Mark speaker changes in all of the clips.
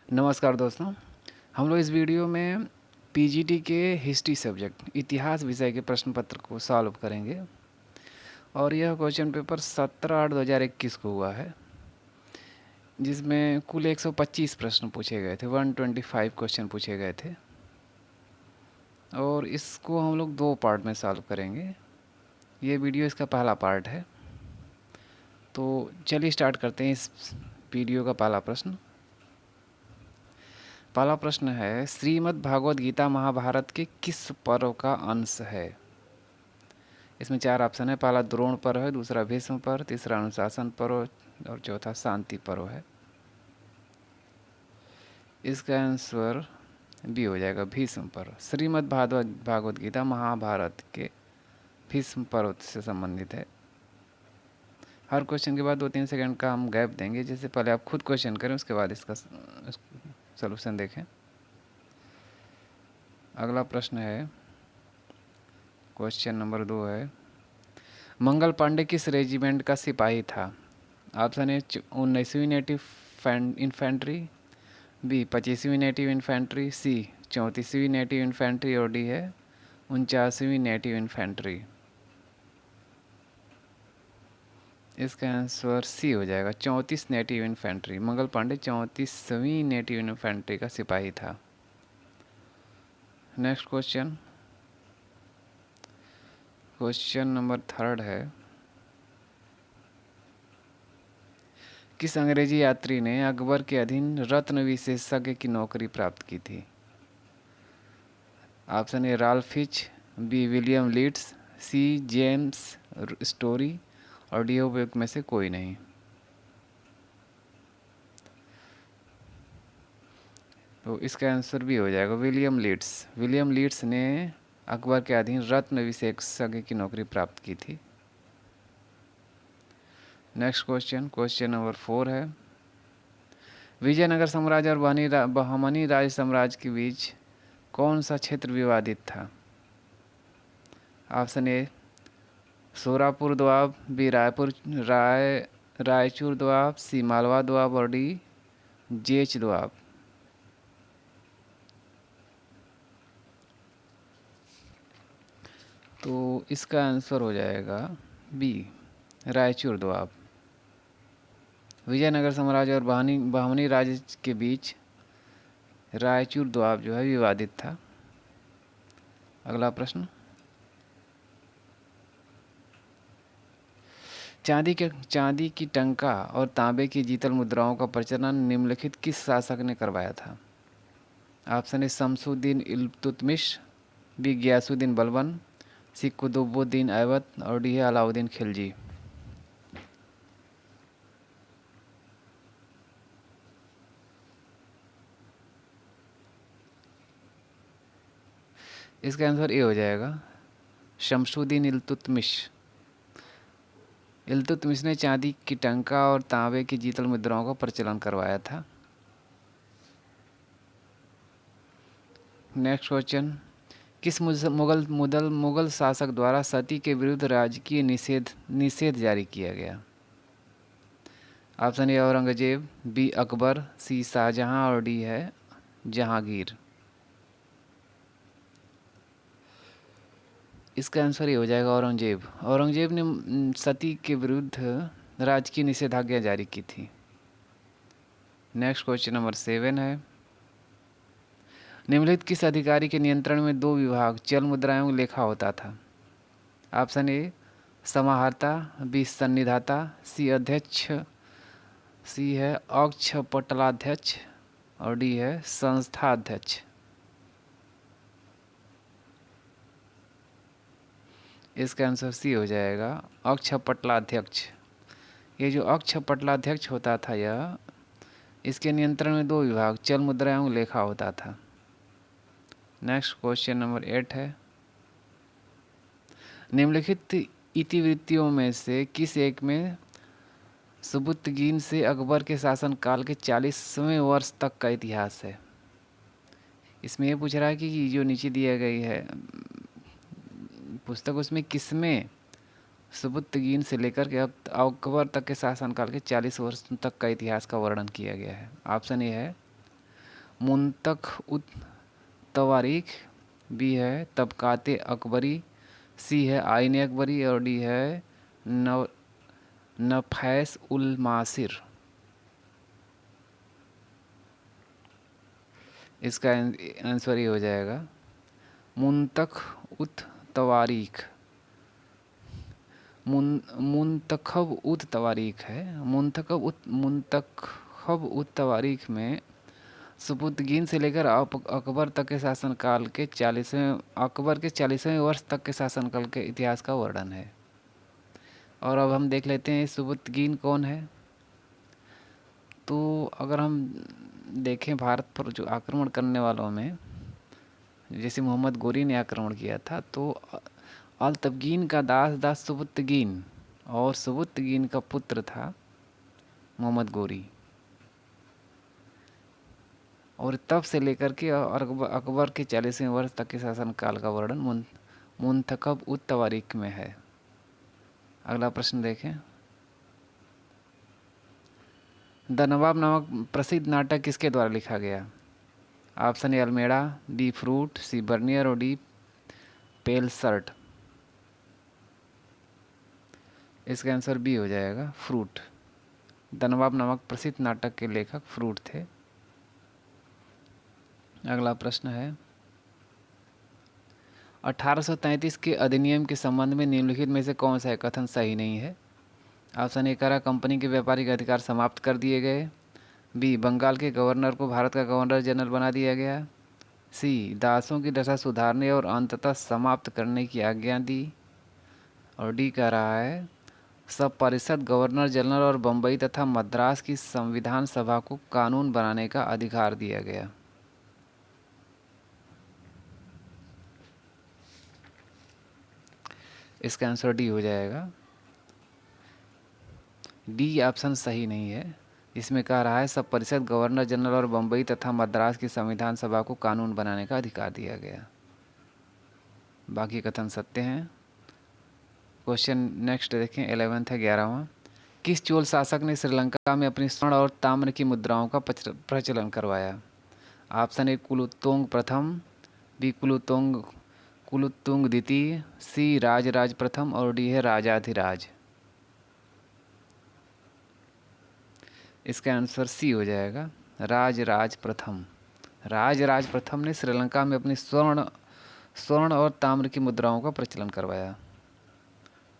Speaker 1: नमस्कार दोस्तों। हम लोग इस वीडियो में पीजीटी के हिस्ट्री सब्जेक्ट इतिहास विषय के प्रश्न पत्र को सॉल्व करेंगे और यह क्वेश्चन पेपर 17/8/2021 को हुआ है, जिसमें कुल 125 प्रश्न पूछे गए थे। 125 क्वेश्चन पूछे गए थे और इसको हम लोग 2 पार्ट में सॉल्व करेंगे। ये वीडियो इसका पहला पार्ट है। तो चलिए स्टार्ट करते हैं इस वीडियो का पहला प्रश्न। पहला प्रश्न है, श्रीमद् भागवत गीता महाभारत के किस पर्व का अंश है? इसमें 4 ऑप्शन है। पहला द्रोण पर्व है, दूसरा भीष्म पर्व, तीसरा अनुशासन पर्व और चौथा शांति पर्व है। इसका आंसर बी हो जाएगा, भीष्म पर्व। श्रीमद् भागवत गीता महाभारत के भीष्म पर्व से संबंधित है। हर क्वेश्चन के बाद 2-3 सेकंड का हम गैप देंगे, जैसे पहले आप खुद क्वेश्चन करें, उसके बाद इसका सलूशन देखें। अगला प्रश्न है, क्वेश्चन नंबर 2 है, मंगल पांडे किस रेजिमेंट का सिपाही था? ऑप्शन ए 19वीं नेटिव इन्फेंट्री, बी 25वीं नेटिव इन्फेंट्री, सी 34वीं नेटिव इन्फेंट्री और डी है 49वीं नेटिव इन्फेंट्री। इसका आंसर सी हो जाएगा, 34 नेटिव इन्फेंट्री। मंगल पांडे 34वीं नेटिव इन्फेंट्री का सिपाही था। नेक्स्ट क्वेश्चन, क्वेश्चन नंबर 3 है, किस अंग्रेजी यात्री ने अकबर के अधीन रत्न विशेषज्ञ की नौकरी प्राप्त की थी? Option A Ralph Fitch, B William Leeds, C James Story और डी उपयुक्त में से कोई नहीं। तो इसका आंसर भी हो जाएगा विलियम लीड्स। विलियम लीड्स ने अकबर के अधीन रत्न विशेषज्ञ की नौकरी प्राप्त की थी। नेक्स्ट क्वेश्चन, क्वेश्चन नंबर 4 है, विजयनगर साम्राज्य और बहमनी राज साम्राज्य के बीच कौन सा क्षेत्र विवादित था? Option A Sorapur Doab, B Raichur Doab, C Malwa Doab और डी जेच दोआब। तो इसका आंसर हो जाएगा बी रायचूर दोआब। विजयनगर साम्राज्य और बहमनी राज्य के बीच रायचूर दोआब जो है विवादित था। अगला प्रश्न, चांदी की टंका और तांबे की जीतल मुद्राओं का प्रचलन निम्नलिखित किस शासक ने करवाया था? Option A Shamsuddin Iltutmish, B Ghiyasuddin Balban, C Qutbuddin Aibak और डी है अलाउद्दीन खिलजी। इसका आंसर ए हो जाएगा, शमसुद्दीन इल्तुतमिश। इल्तुतमिश ने चांदी की टंका और तांबे की जीतल मुद्राओं का प्रचलन करवाया था। नेक्स्ट क्वेश्चन, किस मुगल शासक द्वारा सती के विरुद्ध राजकीय निषेध जारी किया गया? Option A Aurangzeb, B Akbar, C Shahjahan और डी है जहांगीर। इसका आंसर ये हो जाएगा औरंगजेब। औरंगजेब ने सती के विरुद्ध राजकीय निषेधाज्ञा जारी की थी। नेक्स्ट क्वेश्चन नंबर 7 है, निम्नलिखित किस अधिकारी के नियंत्रण में 2 विभाग चल मुद्राएं लेखा होता था? ऑप्शन ए समाहर्ता, बी सन्निधाता, सी अध्यक्ष, सी है अक्षपटलाध्यक्ष और डी है संस्था अध्यक्ष। इसका आंसर सी हो जाएगा, अक्षपटलाध्यक्ष। ये जो अक्षपटलाध्यक्ष होता था, यह इसके नियंत्रण में 2 विभाग चल मुद्राएं लेखा होता था। नेक्स्ट क्वेश्चन नंबर 8 है, निम्नलिखित इतिवृत्तियों में से किस एक में सुबुत्तगीन से अकबर के शासनकाल के 40वें वर्ष तक का इतिहास है? इसमें यह पूछ रहा है कि जो नीचे दिया गई है पुस्तक, उसमें किसमें सुबुत्तगीन से लेकर के अब अकबर तक के शासनकाल के 40 वर्ष तक का इतिहास का वर्णन किया गया है? ऑप्शन ए है मुंतख उत तवारीख, बी है तबकाते अकबरी, सी है आईन अकबरी और डी है नव नफैस उल मासिर। इसका आंसर ये हो जाएगा मुंतख उत तवारीख। मुंतखब उत तवारीख है। मुंतखब उत तवारीख में सुपुतगीन से लेकर अकबर तक के शासनकाल के 40वें वर्ष तक के शासनकाल के इतिहास का वर्णन है। और अब हम देख लेते हैं सुपुतगीन कौन है। तो अगर हम देखें भारत पर जो आक्रमण करने वालों में, जैसे मोहम्मद गोरी ने आक्रमण किया था, तो अल्तबगीन का दास सुबुत्तगीन, और सुबुत्तगीन का पुत्र था मोहम्मद गोरी। और तब से लेकर के अकबर के 40वें वर्ष तक के शासनकाल का वर्णन मुंतखब उत तवारीख में है। अगला प्रश्न देखें। द नवाब नामक प्रसिद्ध नाटक किसके द्वारा लिखा गया? ऑप्शन ए अल्मेड़ा, बी फ्रूट, सी बर्नियर और डी पेलसर्ट। इसका आंसर बी हो जाएगा फ्रूट। द नवाब नामक प्रसिद्ध नाटक के लेखक फ्रूट थे। अगला प्रश्न है 1833 के अधिनियम के संबंध में निम्नलिखित में से कौन सा कथन सही नहीं है? ऑप्शन ए करा कंपनी के व्यापारिक अधिकार समाप्त कर दिए गए, बी बंगाल के गवर्नर को भारत का गवर्नर जनरल बना दिया गया, सी दासों की दशा सुधारने और अंततः समाप्त करने की आज्ञा दी, और डी कह रहा है सब परिषद गवर्नर जनरल और बम्बई तथा मद्रास की संविधान सभा को कानून बनाने का अधिकार दिया गया। इसका आंसर डी हो जाएगा। डी ऑप्शन सही नहीं है। इसमें कह रहा है सब परिषद गवर्नर जनरल और बम्बई तथा मद्रास की संविधान सभा को कानून बनाने का अधिकार दिया गया। बाकी कथन सत्य हैं। क्वेश्चन नेक्स्ट देखें, 11th है, 11वां। किस चोल शासक ने श्रीलंका में अपनी स्वर्ण और ताम्र की मुद्राओं का प्रचलन करवाया? ऑप्शन ए कुलोत्तुंग प्रथम, बी कुलोत्तुंग द्वितीय, सी राजराज प्रथम और डी है राजाधिराज। इसका आंसर सी हो जाएगा राजराज प्रथम। राजराज प्रथम ने श्रीलंका में अपनी स्वर्ण और ताम्र की मुद्राओं का प्रचलन करवाया।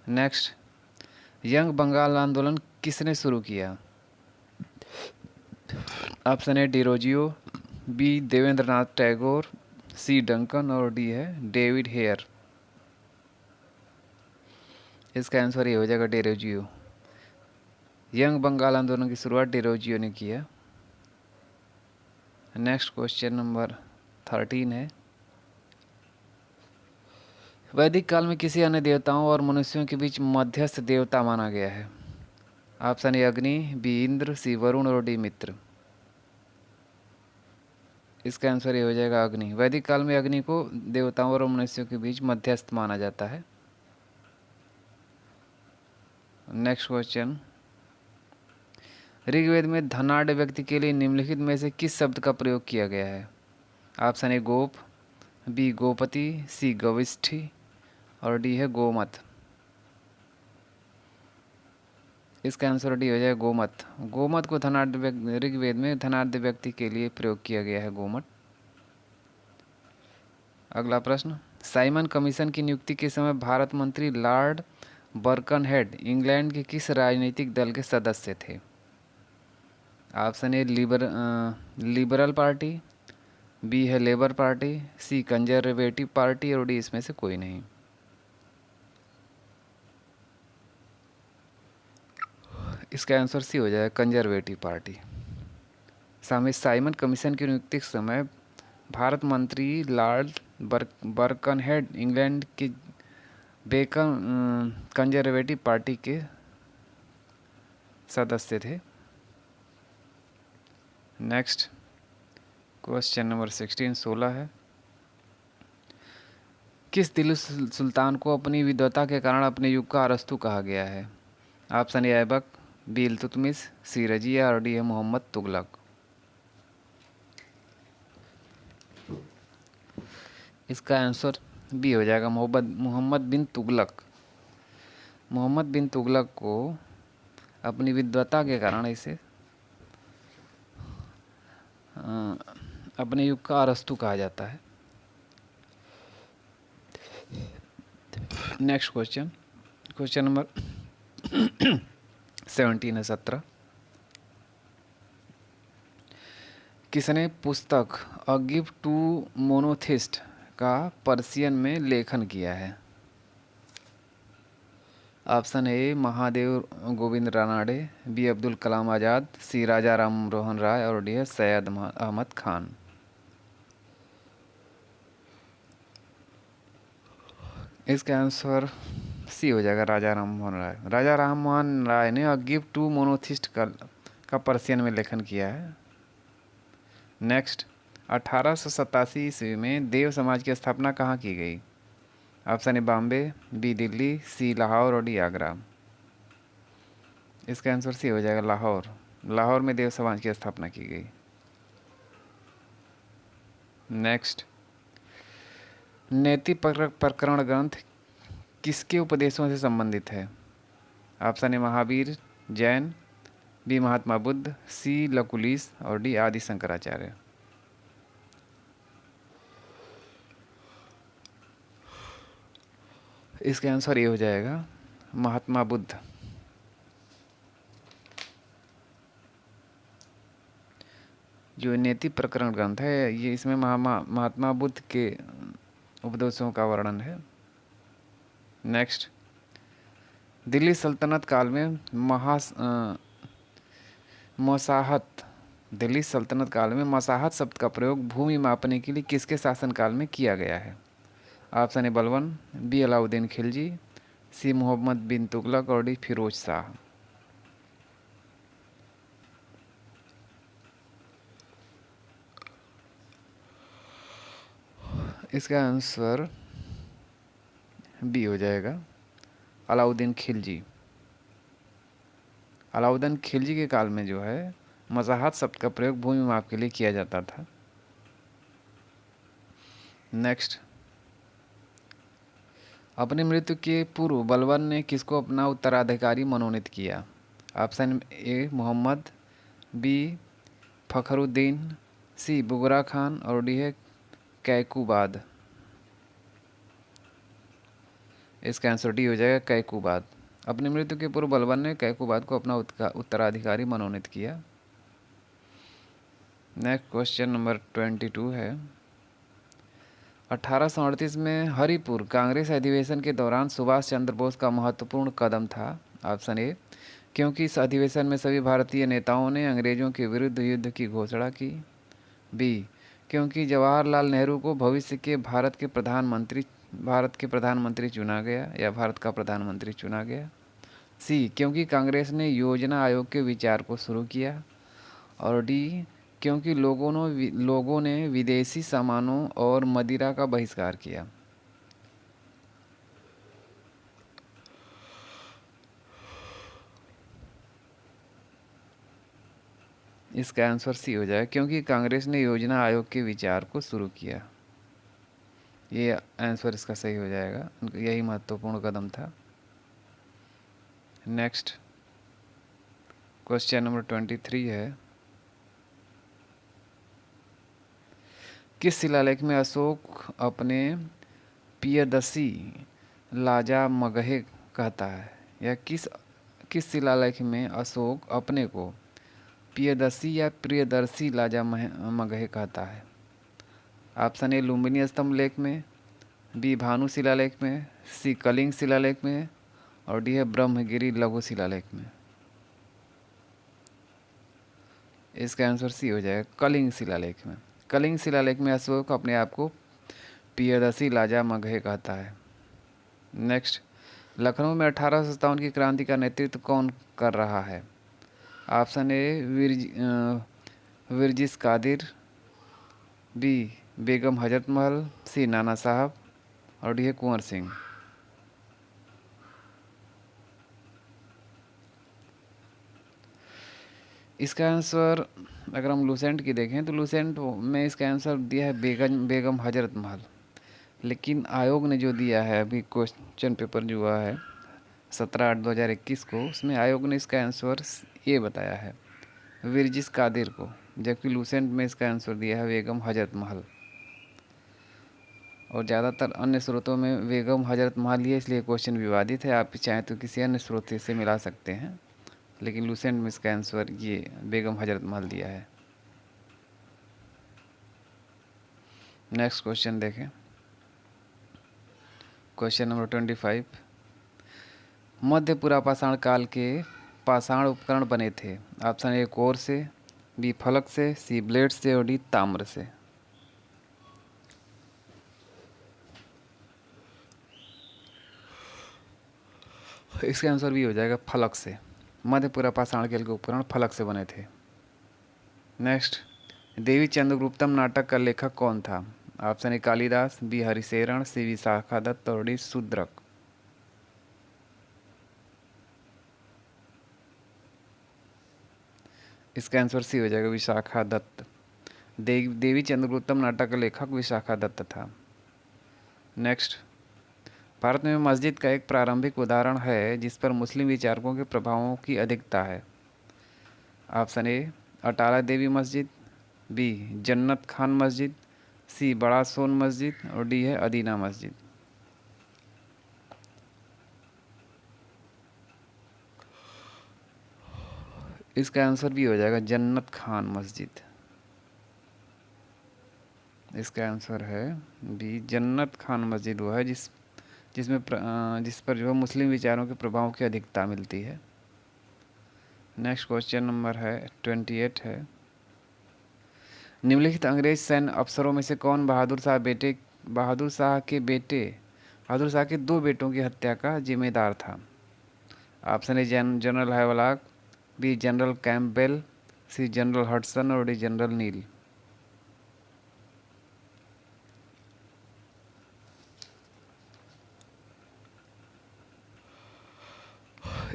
Speaker 1: नेक्स्ट, यंग बंगाल आंदोलन किसने शुरू किया? Option A Derozio, B Devendranath Tagore, C Duncan और डी है डेविड हेयर। इसका आंसर ये हो जाएगा डिरोजियो। यंग बंगाल आंदोलन की शुरुआत डिरोजियो ने किया। नेक्स्ट क्वेश्चन नंबर 13 है, वैदिक काल में किसी अन्य देवताओं और मनुष्यों के बीच मध्यस्थ देवता माना गया है? ऑप्शन ए अग्नि, बी इंद्र, सी वरुण और डी मित्र। इसका आंसर ये हो जाएगा अग्नि। वैदिक काल में अग्नि को देवताओं और मनुष्यों के बीच मध्यस्थ माना जाता है। नेक्स्ट क्वेश्चन, ऋग्वेद में धनाढ़ व्यक्ति के लिए निम्नलिखित में से किस शब्द का प्रयोग किया गया है? ऑप्शन ए गोप, बी गोपति, सी गविष्ठी और डी है गोमत। इसका आंसर डी हो जाएगा गोमत। गोमत को ऋग्वेद में धनाढ़ व्यक्ति के लिए प्रयोग किया गया है गोमत। अगला प्रश्न, साइमन कमीशन की नियुक्ति के समय भारत मंत्री लॉर्ड बर्कनहेड इंग्लैंड के किस राजनीतिक दल के सदस्य थे? Option A Liberal Party, B है Labour Party, C Conservative Party और डी इसमें से कोई नहीं। इसका आंसर सी हो जाएगा कंजर्वेटिव पार्टी। साइमन कमीशन की नियुक्ति के समय भारत मंत्री लॉर्ड बर्कनहेड इंग्लैंड के कंजर्वेटिव पार्टी के सदस्य थे। नेक्स्ट क्वेश्चन नंबर 16 है, किस दिल्ली सुल्तान को अपनी विद्वता के कारण अपने युग का अरस्तु कहा गया है? Option A Aibak, B Iltutmish, C Razia और डी है मोहम्मद तुगलक। इसका आंसर बी हो जाएगा, मोहम्मद मोहम्मद बिन तुगलक। मोहम्मद बिन तुगलक को अपनी विद्वता के कारण इसे अपने युग का अरस्तु कहा जाता है। नेक्स्ट क्वेश्चन, क्वेश्चन नंबर 17 है, 17। किसने पुस्तक अ गिफ्ट टू मोनोथिस्ट का पर्शियन में लेखन किया है? Option A Mahadev Govind Ranade, B Abdul Kalam Azad, C Raja Ram Mohan Roy और डी सैयद अहमद खान। इसका आंसर सी हो जाएगा, राजा राम मोहन राय। राजा राम मोहन राय ने अ गिफ्ट टू मोनोथिस्ट का पर्शियन में लेखन किया है। नेक्स्ट, 1887 ईस्वी में देव समाज की स्थापना कहाँ की गई? Option A Bombay, B Delhi, C Lahore और डी आगरा। इसका आंसर सी हो जाएगा, लाहौर। लाहौर में देव समाज की स्थापना की गई। नेक्स्ट, नैतिक प्रकरण ग्रंथ किसके उपदेशों से संबंधित है? Option A Mahavir, Jain, B Mahatma Buddha, C Lakulish और डी आदि शंकराचार्य। इसका आंसर ये हो जाएगा, महात्मा बुद्ध। जो नीति प्रकरण ग्रंथ है ये, इसमें महात्मा बुद्ध के उपदेशों का वर्णन है। नेक्स्ट, दिल्ली सल्तनत काल में मसाहत दिल्ली सल्तनत काल में मसाहत शब्द का प्रयोग भूमि मापने के लिए किसके शासनकाल में किया गया है? Option A Balban, B Alauddin Khilji, C Mohammad bin Tughlaq और डी फिरोज शाह। इसका आंसर बी हो जाएगा, अलाउद्दीन खिलजी। अलाउद्दीन खिलजी के काल में जो है मसाहत शब्द का प्रयोग भूमि माप के लिए किया जाता था। नेक्स्ट, अपनी मृत्यु के पूर्व बलबन ने किसको अपना उत्तराधिकारी मनोनीत किया? Option A Mohammad, B Fakhruddin, C Bughra Khan और डी है कैकुबाद। इसका आंसर डी हो जाएगा, कैकुबाद। अपनी मृत्यु के पूर्व बलबन ने कैकुबाद को अपना उत्तराधिकारी मनोनीत किया। नेक्स्ट क्वेश्चन नंबर 22 है, 1838 में हरिपुर कांग्रेस अधिवेशन के दौरान सुभाष चंद्र बोस का महत्वपूर्ण कदम था। ऑप्शन ए क्योंकि इस अधिवेशन में सभी भारतीय नेताओं ने अंग्रेजों के विरुद्ध युद्ध की घोषणा की, बी क्योंकि जवाहरलाल नेहरू को भविष्य के भारत के प्रधानमंत्री चुना गया या भारत का प्रधानमंत्री चुना गया, सी क्योंकि कांग्रेस ने योजना आयोग के विचार को शुरू किया और डी क्योंकि लोगों ने विदेशी सामानों और मदिरा का बहिष्कार किया। इसका आंसर सी हो जाएगा, क्योंकि कांग्रेस ने योजना आयोग के विचार को शुरू किया। ये आंसर इसका सही हो जाएगा, यही महत्वपूर्ण कदम था। नेक्स्ट क्वेश्चन नंबर 23 है, किस शिलालेख में अशोक अपने प्रियदर्शी लाजा मगहे कहता है? या किस शिलालेख में अशोक अपने को प्रियदर्शी या प्रियदर्शी लाजा मगहे कहता है? ऑप्शन ए लुम्बिनी स्तंभ लेख में, बी भानु शिलालेख में, सी कलिंग शिलालेख में और डी है ब्रह्मगिरी लघु शिलालेख में। इसका आंसर सी हो जाएगा, कलिंग शिलालेख में। कलिंग शिलालेख में अशोक अपने आप को प्रियदर्शी लाजा मगहे कहता है। नेक्स्ट, लखनऊ में 1857 की क्रांति का नेतृत्व कौन कर रहा है? ऑप्शन ए विरजिस कादिर, बी बेगम हजरत महल, सी नाना साहब और डी है कुंवर सिंह। इसका आंसर अगर हम लूसेंट की देखें तो लूसेंट में इसका आंसर दिया है बेगम हजरत महल। लेकिन आयोग ने जो दिया है अभी क्वेश्चन पेपर जो हुआ है 17/8/2021 को, उसमें आयोग ने इसका आंसर ये बताया है विरजिस कादिर को, जबकि लूसेंट में इसका आंसर दिया है बेगम हजरत महल। और ज़्यादातर अन्य स्रोतों में बेगम हजरत महल ही है, इसलिए क्वेश्चन विवादित है। आप चाहें तो किसी अन्य स्रोत से मिला सकते हैं, लेकिन लूसेंट में इसका आंसर ये बेगम हजरत महल दिया है। नेक्स्ट क्वेश्चन देखें, क्वेश्चन नंबर 25। मध्य पुरापाषाण काल के पाषाण उपकरण बने थे। ऑप्शन ए कोर से, बी फलक से, सी ब्लेड से और डी ताम्र से। इसका आंसर भी हो जाएगा फलक से। मध्य पुरापाषाण काल के उपकरण फलक से बने थे। नेक्स्ट, देवी चंद्रगुप्तम नाटक का लेखक कौन था? Option A Kalidas, B Harisharan, C Vishakhadatta और डी शूद्रक। इसका आंसर सी हो जाएगा विशाखादत्त। देवी चंद्रगुप्तम नाटक का लेखक विशाखादत्त था। नेक्स्ट, भारत में मस्जिद का एक प्रारंभिक उदाहरण है जिस पर मुस्लिम विचारकों के प्रभावों की अधिकता है। ऑप्शन ए अटाला देवी मस्जिद, बी जन्नत खान मस्जिद, सी बड़ा सोन मस्जिद और डी है अदीना मस्जिद। इसका आंसर भी हो जाएगा जन्नत खान मस्जिद। इसका आंसर है बी जन्नत खान मस्जिद, वो है जिस पर जो है मुस्लिम विचारों के प्रभाव की अधिकता मिलती है। नेक्स्ट क्वेश्चन नंबर है 28 है। निम्नलिखित अंग्रेज सैन्य अफसरों में से कौन बहादुर शाह के दो बेटों की हत्या का जिम्मेदार था? Option A General Havelock, B General Campbell, C General Hudson और डी जनरल नील।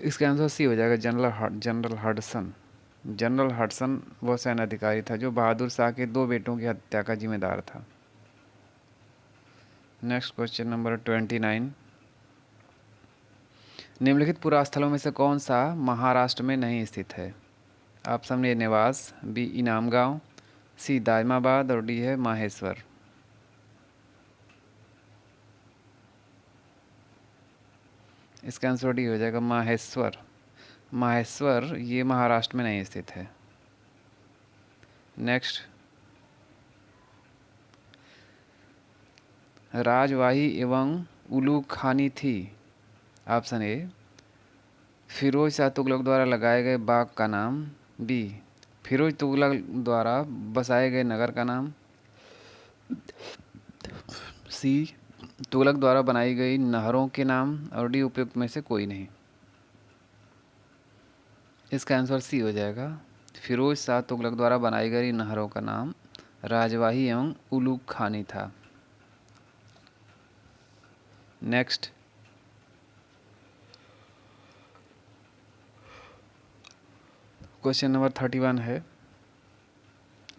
Speaker 1: इसका आंसर सी हो जाएगा जनरल हडसन। जनरल हडसन वो सैन्य अधिकारी था जो बहादुर शाह के दो बेटों की हत्या का जिम्मेदार था। Next question number 29। निम्नलिखित पुरास्थलों में से कौन सा महाराष्ट्र में नहीं स्थित है? ऑप्शन ए नेवास, बी इनाम गांव, सी दायमाबाद और डी है माहेश्वर। इसका आंसर डी हो जाएगा माहेश्वर। माहेश्वर ये महाराष्ट्र में नहीं स्थित है। नेक्स्ट, राजवाही एवं उलू खानी थी। ऑप्शन ए फिरोज शाह तुगलक द्वारा लगाए गए बाग का नाम, बी फिरोज तुगलक द्वारा बसाए गए नगर का नाम, सी तुगलक द्वारा बनाई गई नहरों के नाम और डी उपयुक्त में से कोई नहीं। इसका आंसर सी हो जाएगा फिरोज शाह तुगलक द्वारा बनाई गई नहरों का नाम राजवाही एवं उलूग खानी था। नेक्स्ट, क्वेश्चन नंबर 31 है।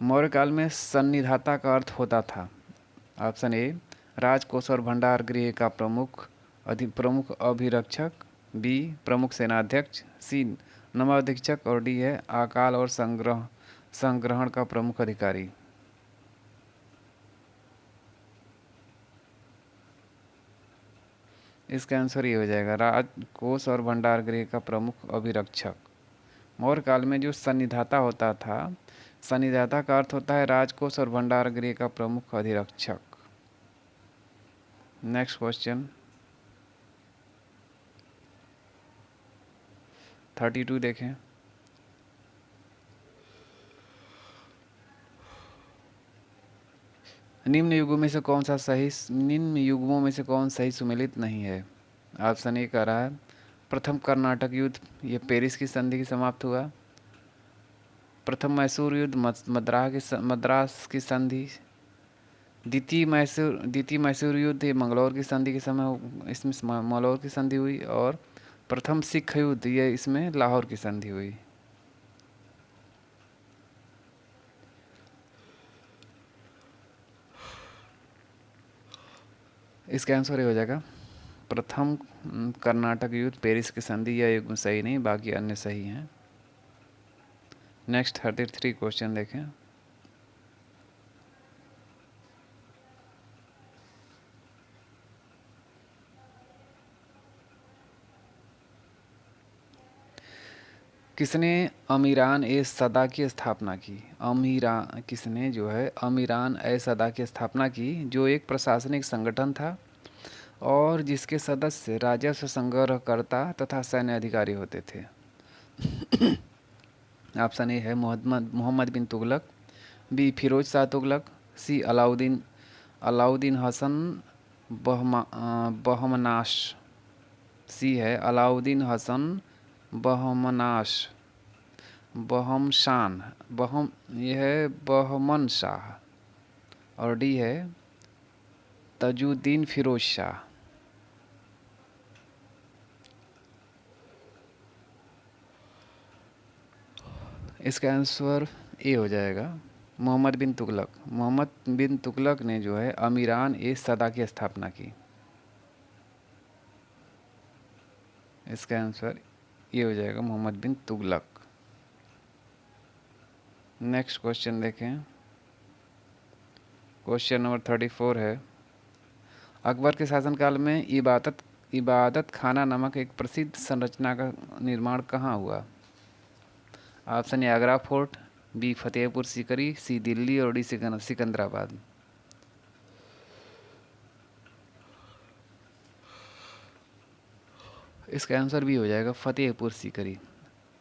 Speaker 1: मौर्य काल में सन्निधाता का अर्थ होता था। ऑप्शन ए राजकोष और भंडार गृह का प्रमुख अभिरक्षक, बी प्रमुख सेनाध्यक्ष, सी नवाधीक्षक और डी है आकाल और संग्रहण का प्रमुख अधिकारी। इसका आंसर ये हो जाएगा राजकोष और भंडार गृह का प्रमुख अभिरक्षक। मौर्य काल में जो सन्निधाता होता था, सन्निधाता का अर्थ होता है राजकोष और भंडार गृह का प्रमुख अधिरक्षक। नेक्स्ट क्वेश्चन 32 देखें। निम्न युगों में से कौन सही सुमेलित नहीं है? ऑप्शन ए कह रहा है प्रथम कर्नाटक युद्ध, ये पेरिस की संधि की समाप्त हुआ। प्रथम मैसूर युद्ध, मद्रास की संधि। द्वितीय मैसूर युद्ध, ये मंगलौर की संधि के समय इसमें मंगलौर की संधि हुई। और प्रथम सिख युद्ध, ये इसमें लाहौर की संधि हुई। इसका आंसर ये हो जाएगा प्रथम कर्नाटक युद्ध, पेरिस की संधि या युग्म सही नहीं, बाकी अन्य सही हैं। नेक्स्ट 33 क्वेश्चन देखें। किसने अमीरान ए सदा की स्थापना की? अमीरा किसने जो है अमीरान ए सदा की स्थापना की, जो एक प्रशासनिक संगठन था और जिसके सदस्य राजस्व संग्रहकर्ता तथा सैन्य अधिकारी होते थे। ऑप्शन ए है मोहम्मद मोहम्मद बिन तुगलक, बी फिरोज शाह तुगलक, सी अलाउद्दीन अलाउद्दीन हसन बहमनाश, सी है अलाउद्दीन हसन बहमनाश बहमशान बहम यह है बहमन शाह, और डी है तजुद्दीन फिरोज शाह। इसका आंसर ए हो जाएगा मोहम्मद बिन तुगलक। मोहम्मद बिन तुगलक ने जो है अमीरान ए सदा की स्थापना की। इसका आंसर ये हो जाएगा मोहम्मद बिन तुगलक। नेक्स्ट क्वेश्चन देखें। क्वेश्चन नंबर 34 है, अकबर के शासनकाल में इबादत खाना नामक एक प्रसिद्ध संरचना का निर्माण कहाँ हुआ? Option A Agra fort, B Fatehpur Sikri, C Delhi और डी सिकंदराबाद। इसका आंसर भी हो जाएगा फतेहपुर सीकरी।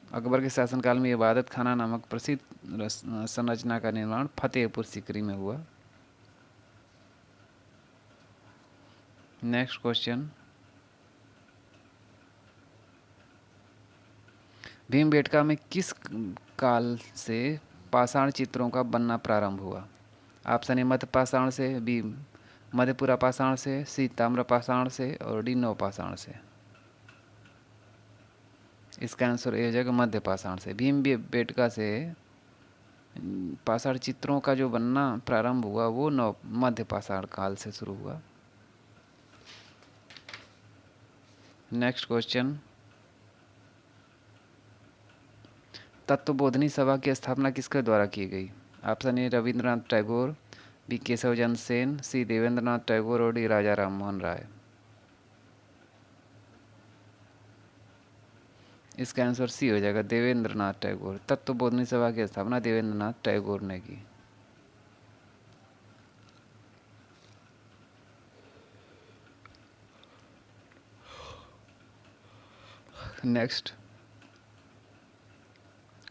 Speaker 1: अकबर के शासनकाल में इबादत खाना नामक प्रसिद्ध संरचना का निर्माण फतेहपुर सीकरी में हुआ। नेक्स्ट क्वेश्चन, भीमबेटका में किस काल से पाषाण चित्रों का बनना प्रारंभ हुआ? ऑप्शन ए मध्य पाषाण से, बी मध्यपुरा पाषाण से, सी ताम्र पाषाण से और डी नव पाषाण से। इसका आंसर ए हो जाएगा मध्य पाषाण से। भीमबेटका से पाषाण चित्रों का जो बनना प्रारंभ हुआ वो नव मध्य पाषाण काल से शुरू हुआ। नेक्स्ट क्वेश्चन, तत्वबोधिनी सभा की स्थापना किसके द्वारा की गई? Option A Rabindranath Tagore, B Keshavchandra Sen, C Debendranath Tagore और डी राजा राममोहन राय। इसका आंसर सी हो जाएगा देवेंद्रनाथ टैगोर। तत्वबोधिनी सभा की स्थापना देवेंद्रनाथ टैगोर ने की। नेक्स्ट,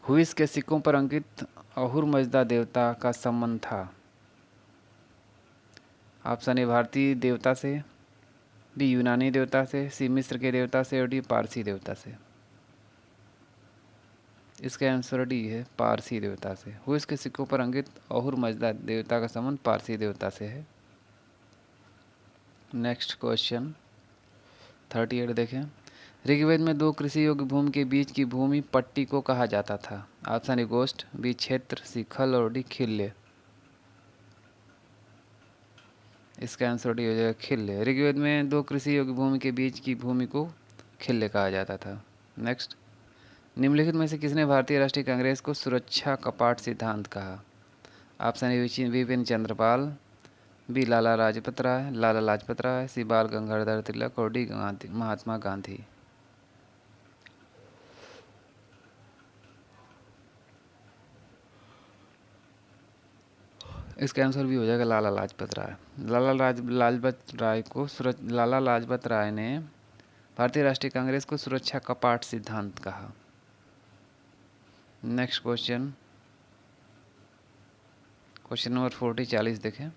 Speaker 1: हुइस के सिक्कों पर अंकित अहुर मजदा देवता का संबंध था? ऑप्शन ए भारतीय देवता से, बी यूनानी देवता से, सी मिस्र के देवता से और डी पारसी देवता से। इसका आंसर डी है पारसी देवता से। हुइस के सिक्कों पर अंकित अहुर मजदा देवता का संबंध पारसी देवता से है। नेक्स्ट क्वेश्चन 38 देखें। ऋग्वेद में दो कृषि योग्य भूमि के बीच की भूमि पट्टी को कहा जाता था? ऑप्शन ए गोष्ठ, बी क्षेत्र, सी खल और डी खिल्य। इसका आंसर डी हो जाएगा खिल्य। ऋग्वेद में दो कृषि योग्य भूमि के बीच की भूमि को खिल्य कहा जाता था। नेक्स्ट, निम्नलिखित में से किसने भारतीय राष्ट्रीय कांग्रेस को सुरक्षा कपाट सिद्धांत कहा? Option A Bipin Chandrapal, B Lala Lajpat Rai, C Bal Gangadhar तिलक और डी महात्मा गांधी। इसका आंसर भी हो जाएगा लाला लाजपत राय। लाला लाजपत राय ने भारतीय राष्ट्रीय कांग्रेस को सुरक्षा कपाट सिद्धांत कहा। नेक्स्ट क्वेश्चन, क्वेश्चन नंबर 40 देखें।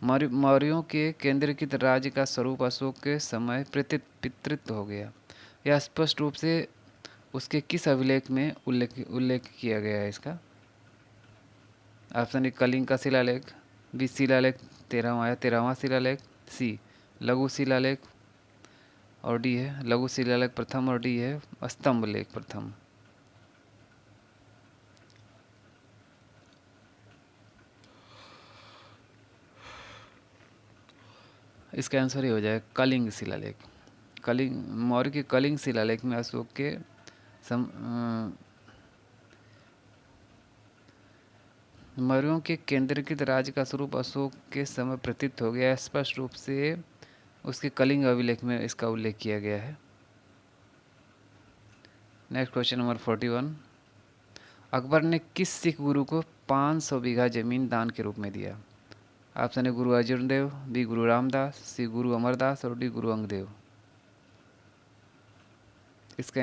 Speaker 1: मौर्यों के केंद्रीकृत राज्य का स्वरूप अशोक के समय पितृत्व हो गया। यह स्पष्ट रूप से उसके किस अभिलेख में उल्लेख किया गया है इसका? ऑप्शन ए कलिंग का शिलालेख, बी शिलालेख 13वां शिलालेख, सी लघु शिलालेख और डी है लघु शिलालेख प्रथम और डी है स्तंभ लेख प्रथम। इसका आंसर ये हो जाएगा कलिंग शिलालेख। कलिंग, मौर्य के कलिंग शिलालेख में अशोक के मौर्यों के केंद्रीकृत राज्य का स्वरूप अशोक के समय प्रतीत हो गया। स्पष्ट रूप से उसके कलिंग अभिलेख में इसका उल्लेख किया गया है। Next question number 41। अकबर ने किस सिख गुरु को 500 बीघा जमीन दान के रूप में दिया? ऑप्शन है गुरु अर्जुन देव, बी गुरु रामदास, सी गुरु अमरदास और डी गुरु अंगदेव। इसका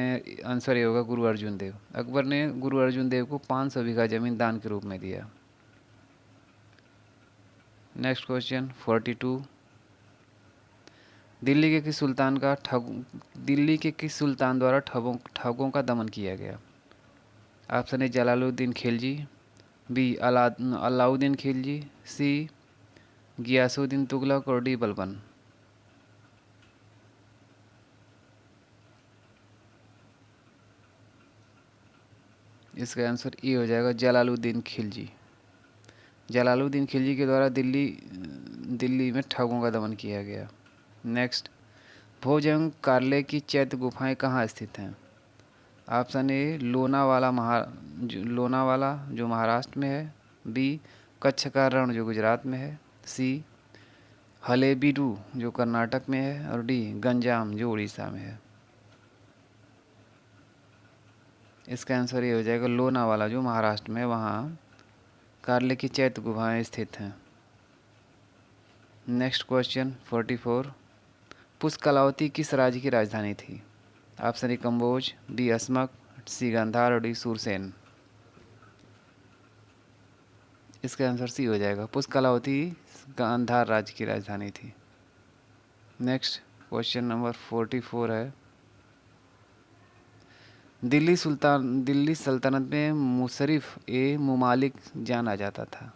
Speaker 1: आंसर ये होगा गुरु अर्जुन देव। अकबर ने गुरु अर्जुन देव को 500 बीघा जमीन दान के रूप में दिया। Next question 42। दिल्ली के किस सुल्तान द्वारा ठगों का दमन किया गया? ऑप्शन है जलालुद्दीन खिलजी, बी अलाउद्दीन खिलजी, सी गियासुद्दीन तुगलक और डी बलबन। इसका आंसर ए हो जाएगा जलालुद्दीन खिलजी। जलालुद्दीन खिलजी के द्वारा दिल्ली में ठगों का दमन किया गया। नेक्स्ट, भोजंग कार्ले की चैत्य गुफाएं कहाँ स्थित हैं? ऑप्शन ए लोनावाला जो महाराष्ट्र में है, बी कच्छ का रण जो गुजरात में है, सी हलेबीडु जो कर्नाटक में है और डी गंजाम जो उड़ीसा में है। इसका आंसर ये हो जाएगा लोनावाला जो महाराष्ट्र में है, वहाँ कार्ले की चैत्य गुफाएं स्थित हैं। Next question 44। पुष्कलावती किस राज्य की राजधानी थी? ऑप्शन ए कंबोज, बी असमक, सी गांधार और डी सूरसेन। इसका आंसर सी हो जाएगा, पुष्कलावती गांधार राज्य की राजधानी थी। नेक्स्ट क्वेश्चन नंबर 44 है। दिल्ली सल्तनत में मुशर्रिफ ए मुमालिक जाना जाता था।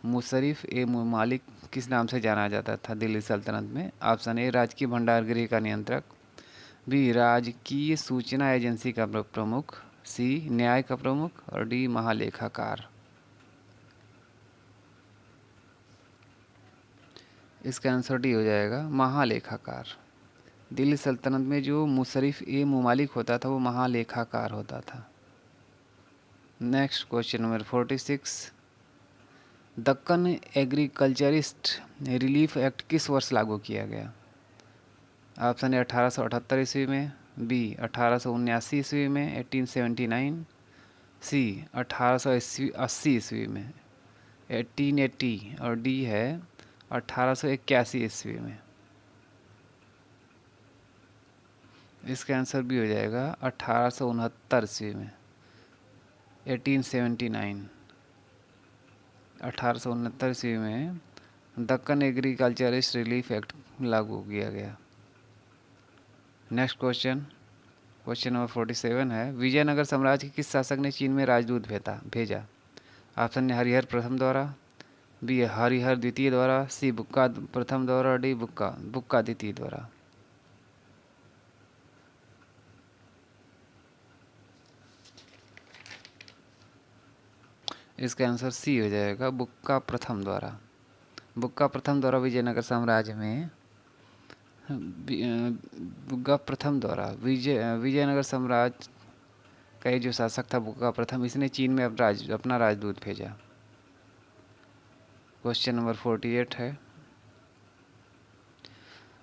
Speaker 1: मुशर्रिफ ए मुमालिक किस नाम से जाना जाता था दिल्ली सल्तनत में? ऑप्शन ए राजकीय भंडार गृह का नियंत्रक, बी राजकीय सूचना एजेंसी का प्रमुख, सी न्याय का प्रमुख और डी महालेखाकार। इसका आंसर डी हो जाएगा महालेखाकार। दिल्ली सल्तनत में जो मुशर्रिफ ए मुमालिक होता था वो महालेखाकार होता था। Next question number 46। Deccan agriculturist relief act किस वर्ष लागू किया गया? ऑप्शन है 1878 ईस्वी में, बी 1879 ईस्वी में 1879, सी 1880 ईस्वी में 1880 और डी है 1881 ईस्वी में। इसका आंसर भी हो जाएगा 1869 ईस्वी में 1879। 1869 ईस्वी में दक्कन एग्रीकल्चरिस्ट रिलीफ एक्ट लागू किया गया। नेक्स्ट क्वेश्चन नंबर 47 है। विजयनगर साम्राज्य के किस शासक ने चीन में राजदूत भेजा? ऑप्शन है हरिहर प्रथम द्वारा, बी हरिहर द्वितीय द्वारा, सी बुक्का प्रथम द्वारा, डी बुक्का द्वितीय द्वारा। इसका आंसर सी हो जाएगा बुक्का प्रथम द्वारा। बुक्का प्रथम द्वारा विजयनगर साम्राज्य में बुक्का प्रथम द्वारा विजयनगर साम्राज्य का ये जो शासक था बुक्का प्रथम, इसने चीन में अपना राजदूत भेजा। क्वेश्चन नंबर 48 है।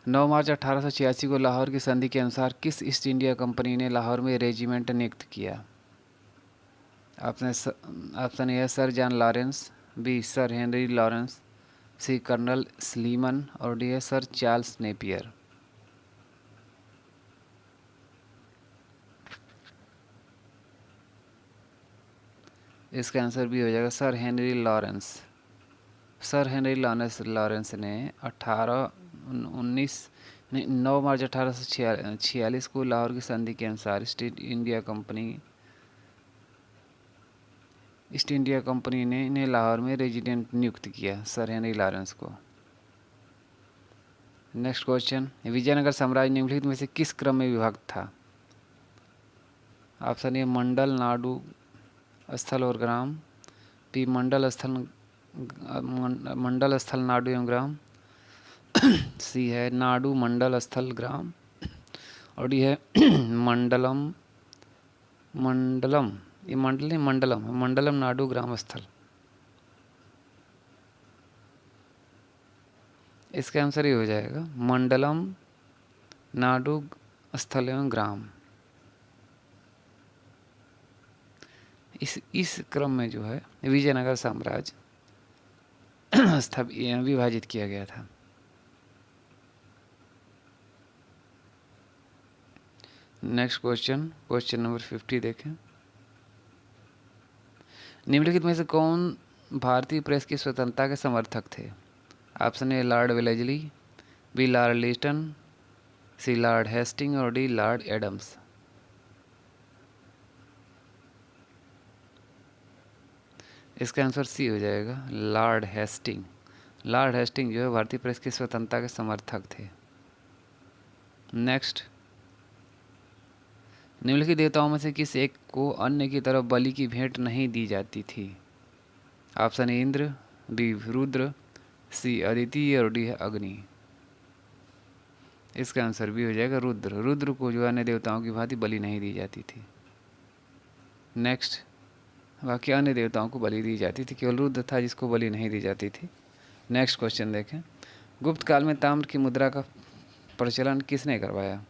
Speaker 1: 9 मार्च 1886 को लाहौर की संधि के अनुसार किस ईस्ट इंडिया कंपनी ने लाहौर में रेजिमेंट नियुक्त किया? Option A Sir John Lawrence, B Sir Henry Lawrence, C Colonel Sleeman और डी सर चार्ल्स नेपियर। इसका आंसर भी हो जाएगा Sir Henry Lawrence. Sir Henry Lawrence ने 9 मार्च 1846 को लाहौर की संधि के अनुसार ईस्ट इंडिया कंपनी ने इन्हें लाहौर में रेजिडेंट नियुक्त किया, सर हेनरी लॉरेंस को। नेक्स्ट क्वेश्चन, विजयनगर साम्राज्य निम्नलिखित में से किस क्रम में विभक्त था? ऑप्शन ए मंडल, नाडु, स्थल और ग्राम, बी मंडल, स्थल, नाडु एवं ग्राम, सी है नाडु मंडल स्थल ग्राम, और डी है मंडलम मंडलम ये मंडल नहीं, मंडलम है, मंडलम नाडु ग्राम स्थल। इसका आंसर ये हो जाएगा मंडलम नाडु स्थल एवं ग्राम। इस क्रम में जो है विजयनगर साम्राज्य विभाजित किया गया था। नेक्स्ट क्वेश्चन नंबर 50 देखें। निम्नलिखित में से कौन भारतीय प्रेस की स्वतंत्रता के समर्थक थे? Option A Lord Wellesley, B Lord Liston, C Lord Hastings और डी लॉर्ड एडम्स। इसका आंसर सी हो जाएगा लॉर्ड हेस्टिंग। लॉर्ड हेस्टिंग जो है भारतीय प्रेस की स्वतंत्रता के समर्थक थे। नेक्स्ट, निम्नलिखित देवताओं में से किस एक को अन्य की तरफ बलि की भेंट नहीं दी जाती थी? Option A Indra, B Rudra, C Aditi और डी है अग्नि। इसका आंसर भी हो जाएगा रुद्र। रुद्र को जो अन्य देवताओं की भांति बलि नहीं दी जाती थी। नेक्स्ट, बाकी अन्य देवताओं को बलि दी जाती थी, केवल रुद्र था जिसको बलि नहीं दी जाती थी। नेक्स्ट क्वेश्चन देखें। गुप्त काल में ताम्र की मुद्रा का प्रचलन किसने करवाया?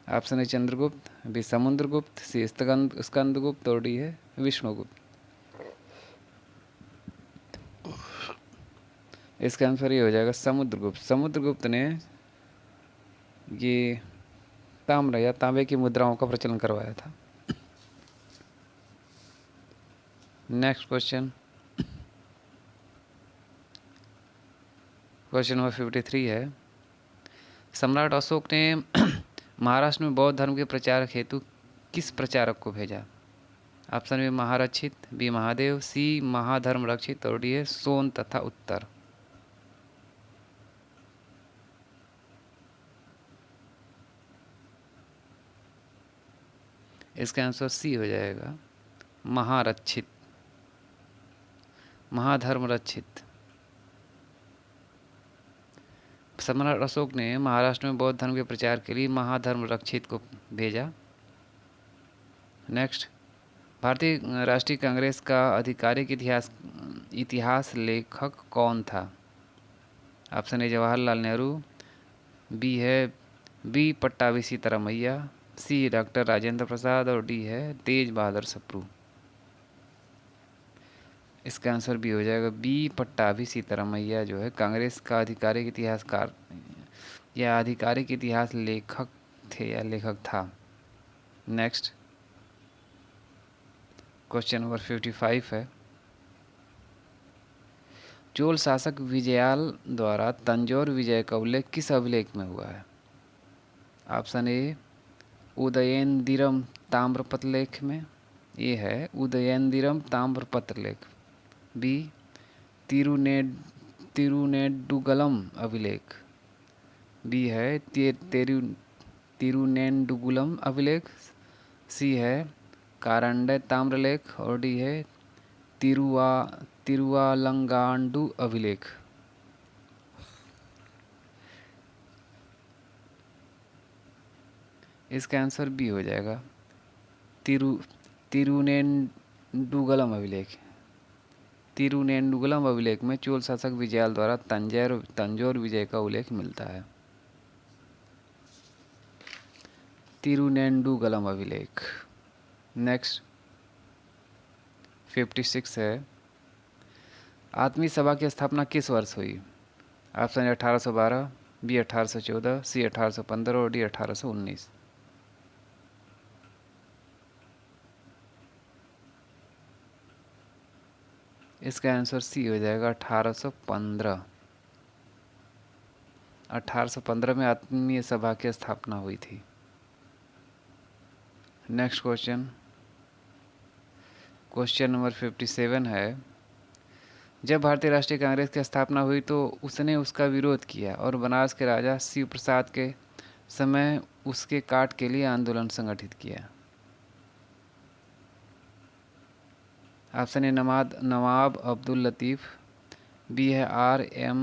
Speaker 1: ऑप्शन है चंद्रगुप्त, बी समुद्रगुप्त, सी स्कंदगुप्त और डी है विष्णुगुप्त। इसका आंसर ये हो जाएगा समुद्रगुप्त। समुद्रगुप्त ने ये ताम्र या तांबे की मुद्राओं का प्रचलन करवाया था। नेक्स्ट क्वेश्चन नंबर 53 है। सम्राट अशोक ने महाराष्ट्र में बौद्ध धर्म के प्रचार हेतु किस प्रचारक को भेजा? ऑप्शन ए महारक्षित, बी महादेव, सी महाधर्म रक्षित और डी है सोन तथा उत्तर। इसका आंसर सी हो जाएगा महारक्षित, महाधर्म रक्षित। सम्राट अशोक ने महाराष्ट्र में बौद्ध धर्म के प्रचार के लिए महाधर्म रक्षित को भेजा। नेक्स्ट, भारतीय राष्ट्रीय कांग्रेस का आधिकारिक इतिहास लेखक कौन था? Option A Jawaharlal Nehru, B है B Pattabhi Sitaramayya, C doctor Rajendra Prasad और डी है तेज बहादुर सप्रू। इसका आंसर भी हो जाएगा बी पट्टाभी सीतारामैया जो है कांग्रेस का आधिकारिक इतिहासकार या आधिकारिक इतिहास लेखक थे या लेखक था। नेक्स्ट, क्वेश्चन नंबर 55 है। चोल शासक विजयाल द्वारा तंजौर विजय का उल्लेख किस अभिलेख में हुआ है? ऑप्शन ए उदयेंदिरम ताम्रपत्र में, ये है उदयेंदिरम ताम्रपत्र लेख, बी तिरुनेडुगलम अभिलेख, बी है तिरुनेंडुगुलम अभिलेख, सी है कारंडय ताम्रलेख और डी है तिरुवालंगांडु अभिलेख। इसका आंसर बी हो जाएगा तिरुनेंडुगलम अभिलेख। तिरुनेंडुगलम अभिलेख में चोल शासक विजयाल द्वारा तंजौर विजय का उल्लेख मिलता है। तिरुनेंडुगलम अभिलेख। नेक्स्ट 56 है। आत्मीय सभा की स्थापना किस वर्ष हुई? ऑप्शन 1812, बी 1814, सी 1815 और डी 1819। इसका आंसर सी हो जाएगा 1815। 1815 में आत्मीय सभा की स्थापना हुई थी। नेक्स्ट क्वेश्चन नंबर 57 है। जब भारतीय राष्ट्रीय कांग्रेस की स्थापना हुई तो उसने उसका विरोध किया और बनारस के राजा शिव प्रसाद के समय उसके काट के लिए आंदोलन संगठित किया। Option A Nawab Abdul Latif, B है आर एम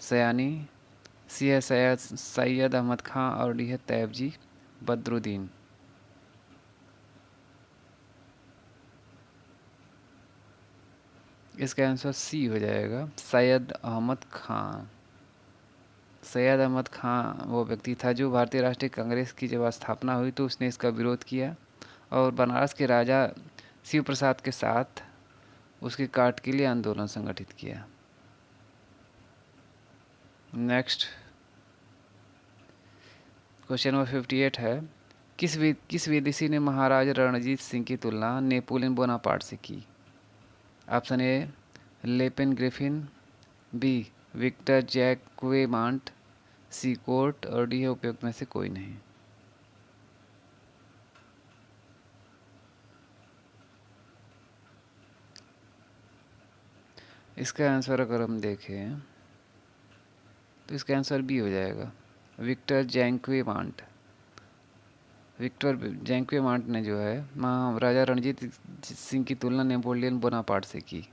Speaker 1: सयानी, सी है सैयद अहमद खां और डी है तैयबजी बदरुद्दीन। इसका आंसर सी हो जाएगा, सैयद अहमद खां। सैयद अहमद खां वो व्यक्ति था जो भारतीय राष्ट्रीय कांग्रेस की जब स्थापना हुई तो उसने इसका विरोध किया और बनारस के राजा शिव प्रसाद के साथ उसके काट के लिए आंदोलन संगठित किया। नेक्स्ट क्वेश्चन नंबर 58 है, किस विदेशी ने महाराज रणजीत सिंह की तुलना नेपोलियन बोनापार्ट से की? Option A Lepel Griffin, B Victor Jacquemont, C Court और डी है उपयुक्त में से कोई नहीं। इसका आंसर अगर हम देखें तो इसका आंसर बी हो जाएगा, विक्टर जैक्वेमांट। विक्टर जैक्वेमांट ने जो है महाराजा रणजीत सिंह की तुलना नेपोलियन बोनापार्ट से की।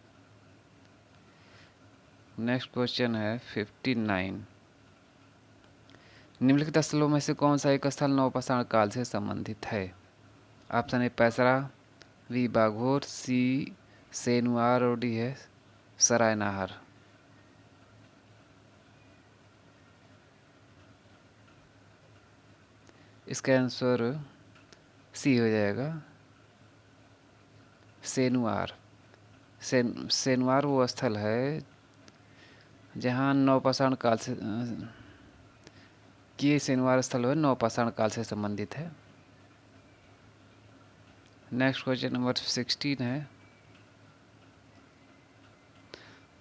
Speaker 1: नेक्स्ट क्वेश्चन है 59, निम्नलिखित स्थलों में से कौन सा एक स्थल नवपाषाण काल से संबंधित है? ऑप्शन ए पैसरा, बी बाघोर, सी सेनुआर और डी है सरायनाहर। इसका आंसर सी हो जाएगा, सेनुआर। सेनुआर वो स्थल है जहाँ नवपाषाण काल से कि सेनुआर स्थल है नवपाषाण काल से संबंधित है। नेक्स्ट क्वेश्चन नंबर 16 है,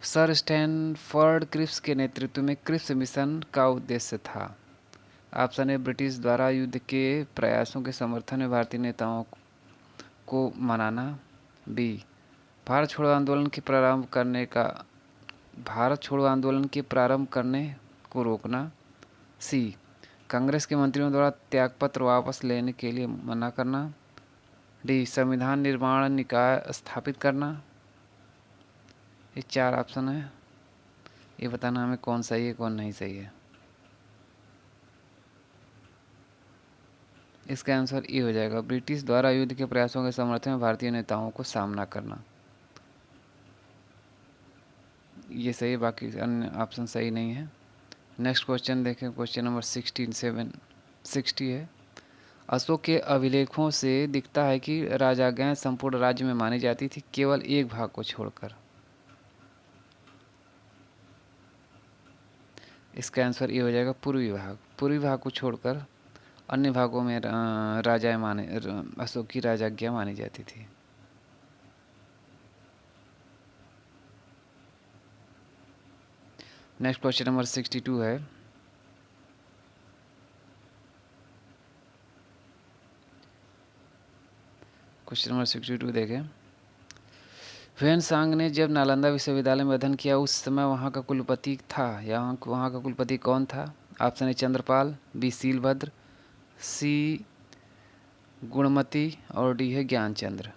Speaker 1: सर स्टैनफोर्ड क्रिप्स के नेतृत्व में क्रिप्स मिशन का उद्देश्य था? ऑप्शन ए ब्रिटिश द्वारा युद्ध के प्रयासों के समर्थन में भारतीय नेताओं को मनाना, बी भारत छोड़ो आंदोलन के प्रारंभ करने को रोकना, सी कांग्रेस के मंत्रियों द्वारा त्यागपत्र वापस लेने के लिए मना करना, डी संविधान निर्माण निकाय स्थापित करना। ये 4 ऑप्शन है, ये बताना हमें कौन सही है कौन नहीं सही है। इसका आंसर ये हो जाएगा, ब्रिटिश द्वारा युद्ध के प्रयासों के समर्थन में भारतीय नेताओं को सामना करना। ये सही, बाकी अन्य ऑप्शन सही नहीं है। नेक्स्ट क्वेश्चन देखें, क्वेश्चन नंबर 60 है, अशोक के अभिलेखों से दिखता है कि राजाज्ञाएं संपूर्ण राज्य में मानी जाती थी केवल एक भाग को छोड़कर। इसका आंसर ये हो जाएगा, पूर्वी भाग को छोड़कर अन्य भागों में अशोक की राजाज्ञा मानी जाती थी। नेक्स्ट क्वेश्चन नंबर 62 है, क्वेश्चन नंबर 62 देखें, ह्वेनसांग ने जब नालंदा विश्वविद्यालय में अध्ययन किया उस समय वहाँ का कुलपति था या वहाँ का कुलपति कौन था? Option A Chandrapal, B Shilabhadra, C Gunamati और डी है ज्ञानचंद्र।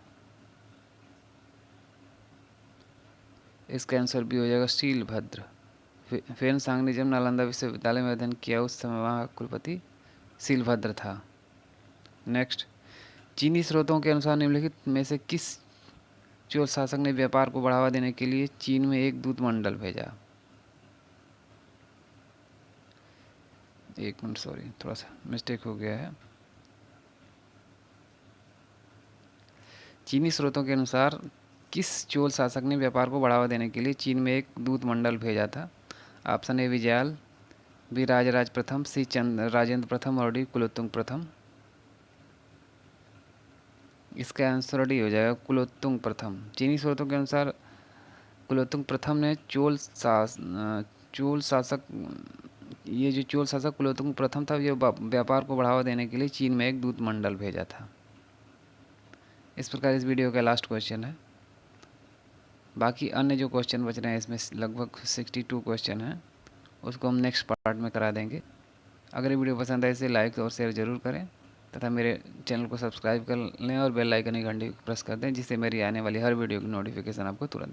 Speaker 1: इसका आंसर बी हो जाएगा, शीलभद्र। ह्वेनसांग ने जब नालंदा विश्वविद्यालय में अध्ययन किया उस समय वहाँ का कुलपति शीलभद्र था। नेक्स्ट, चीनी स्रोतों के अनुसार निम्नलिखित में से किस चोल शासक ने व्यापार को बढ़ावा देने के लिए चीन में एक दूत मंडल भेजा? एक मिनट, सॉरी थोड़ा सा मिस्टेक हो गया है। चीनी स्रोतों के अनुसार किस चोल शासक ने व्यापार को बढ़ावा देने के लिए चीन में एक दूत मंडल भेजा था? ऑप्शन ए विजयाल, बी राजराज प्रथम, सी राजेंद्र प्रथम और डी कुलोत्तुंग प्रथम। इसका आंसर डी हो जाएगा, कुलोत्तुंग प्रथम। चीनी स्रोतों के अनुसार कुलोत्तुंग प्रथम ने चोल शासक कुलोत्तुंग प्रथम था, ये व्यापार को बढ़ावा देने के लिए चीन में एक दूत मंडल भेजा था। इस प्रकार इस वीडियो का लास्ट क्वेश्चन है। बाकी अन्य जो क्वेश्चन बच रहे हैं इसमें लगभग 62 क्वेश्चन हैं, उसको हम नेक्स्ट पार्ट में करा देंगे। अगर ये वीडियो पसंद आए इसे लाइक और शेयर ज़रूर करें तथा मेरे चैनल को सब्सक्राइब कर लें और बेल आइकन की घंटी को प्रेस कर दें, जिससे मेरी आने वाली हर वीडियो की नोटिफिकेशन आपको तुरंत